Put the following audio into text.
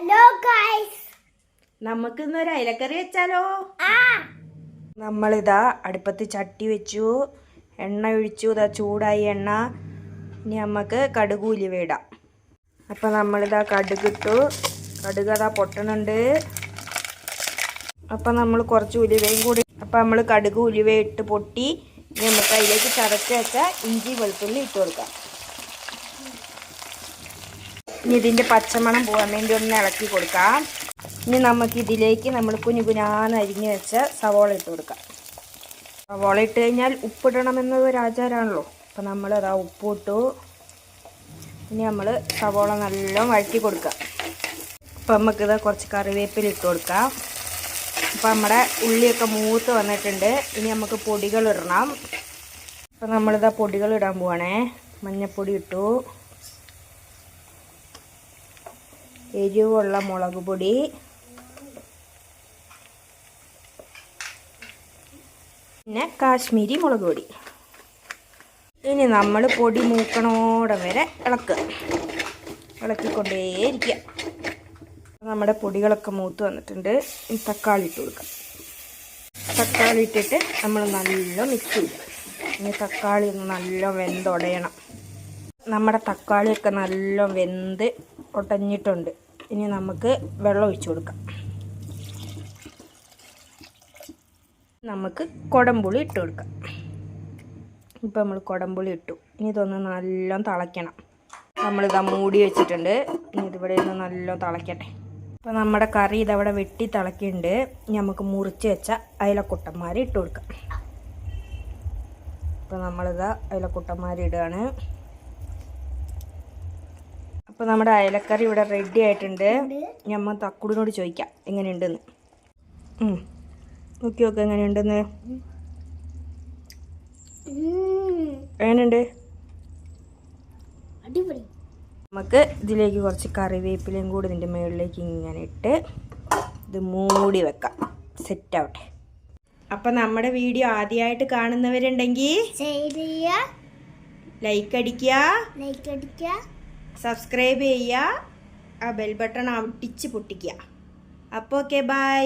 Hello guys, നമുക്ക് ഇന്നൊരു അയിലക്കറി വെച്ചാലോ? നമ്മളിതാ അടുപ്പത്ത് ചട്ടി വെച്ചു, എണ്ണ ഒഴിച്ചു. ഇതാ ചൂടായി എണ്ണ. ഇനി നമുക്ക് കടുക് ഉലുവ ഇടാം. അപ്പം നമ്മളിതാ കടുകിട്ടു. കടുക് അതാ പൊട്ടണുണ്ട്. അപ്പം നമ്മൾ കുറച്ച് ഉലുവയും കൂടി. അപ്പം നമ്മൾ കടുക് ഉലുവ ഇട്ട് പൊട്ടി. ഇനി നമുക്ക് അതിലേക്ക് ചതച്ച് വെച്ച ഇഞ്ചി വെളുത്തുള്ളി ഇട്ട് കൊടുക്കാം. ഇനി ഇതിൻ്റെ പച്ചമണം പോകാൻ വേണ്ടി ഒന്ന് ഇളക്കി കൊടുക്കാം. ഇനി നമുക്കിതിലേക്ക് നമ്മൾ കുനുകുനാന്ന് അരിഞ്ഞ് വെച്ച സവോള ഇട്ട് കൊടുക്കാം. സവോള ഇട്ട് കഴിഞ്ഞാൽ ഉപ്പിടണമെന്നത് ഒരു ആചാരമാണല്ലോ. അപ്പം നമ്മളതാ ഉപ്പിട്ടു. ഇനി നമ്മൾ സവോള നല്ലോണം വഴറ്റി കൊടുക്കാം. അപ്പം നമുക്കിത് കുറച്ച് കറിവേപ്പില ഇട്ട് കൊടുക്കാം. അപ്പം നമ്മുടെ ഉള്ളിയൊക്കെ മൂത്ത് വന്നിട്ടുണ്ട്. ഇനി നമുക്ക് പൊടികൾ ഇടണം. അപ്പം നമ്മളിതാ പൊടികൾ ഇടാൻ പോവാണേ. മഞ്ഞൾപ്പൊടി ഇട്ടു, എരിവുള്ള മുളക് പൊടി, പിന്നെ കാശ്മീരി മുളക് പൊടി. ഇനി നമ്മൾ പൊടി മൂക്കണോടെ വരെ ഇളക്കിക്കൊണ്ടേയിരിക്കുക. നമ്മുടെ പൊടികളൊക്കെ മൂത്ത് വന്നിട്ടുണ്ട്. ഇനി തക്കാളി ഇട്ട് കൊടുക്കാം. തക്കാളി ഇട്ടിട്ട് നമ്മൾ നല്ല മിക്സ് ചെയ്യും. ഇനി തക്കാളി ഒന്ന് നല്ല വെന്തുടയണം. നമ്മുടെ തക്കാളിയൊക്കെ നല്ല വെന്ത് ഉടഞ്ഞിട്ടുണ്ട്. ഇനി നമുക്ക് വെള്ളം ഒഴിച്ചു കൊടുക്കാം. നമുക്ക് കുടംപുളി ഇട്ട് കൊടുക്കാം. ഇപ്പം നമ്മൾ കുടംപുളി ഇട്ടു. ഇനി ഇതൊന്ന് നല്ല തിളയ്ക്കണം. നമ്മളിതാ മൂടി വെച്ചിട്ടുണ്ട്. ഇനി ഇതിവിടെ ഒന്ന് നല്ല തിളയ്ക്കട്ടെ. അപ്പോൾ നമ്മുടെ കറി ഇതവിടെ വെട്ടി തിളക്കിയിട്ടുണ്ട്. ഇനി നമുക്ക് മുറിച്ച് വെച്ച അയിലക്കുട്ടന്മാരെ ഇട്ട് കൊടുക്കാം. അപ്പോൾ നമ്മളിതാ അയിലക്കുട്ടന്മാരെ ഇടുകയാണ്. അപ്പോൾ നമ്മുടെ അയലക്കറി ഇവിടെ റെഡി ആയിട്ടുണ്ട്. ഞമ്മ തക്കുടിനോട് ചോദിക്കാം എങ്ങനെയുണ്ടെന്ന്. നോക്കി നോക്ക് എങ്ങനെയുണ്ടെന്ന്. എങ്ങനെയുണ്ട്? നമുക്ക് ഇതിലേക്ക് കുറച്ച് കറിവേപ്പിലയും കൂടി ഇതിൻ്റെ മുകളിലേക്ക് ഇങ്ങനെ ഇട്ട് ഇത് മൂടി വെക്കാം. സെറ്റ് ആവട്ടെ. അപ്പം നമ്മുടെ വീഡിയോ ആദ്യമായിട്ട് കാണുന്നവരുണ്ടെങ്കിൽ ലൈക്ക് അടിക്കുക, സബ്സ്ക്രൈബ് ചെയ്യുക, ആ ബെൽ ബട്ടൺ അടിച്ച് പൊട്ടിക്കുക. അപ്പോൾ ഓക്കെ ബൈ.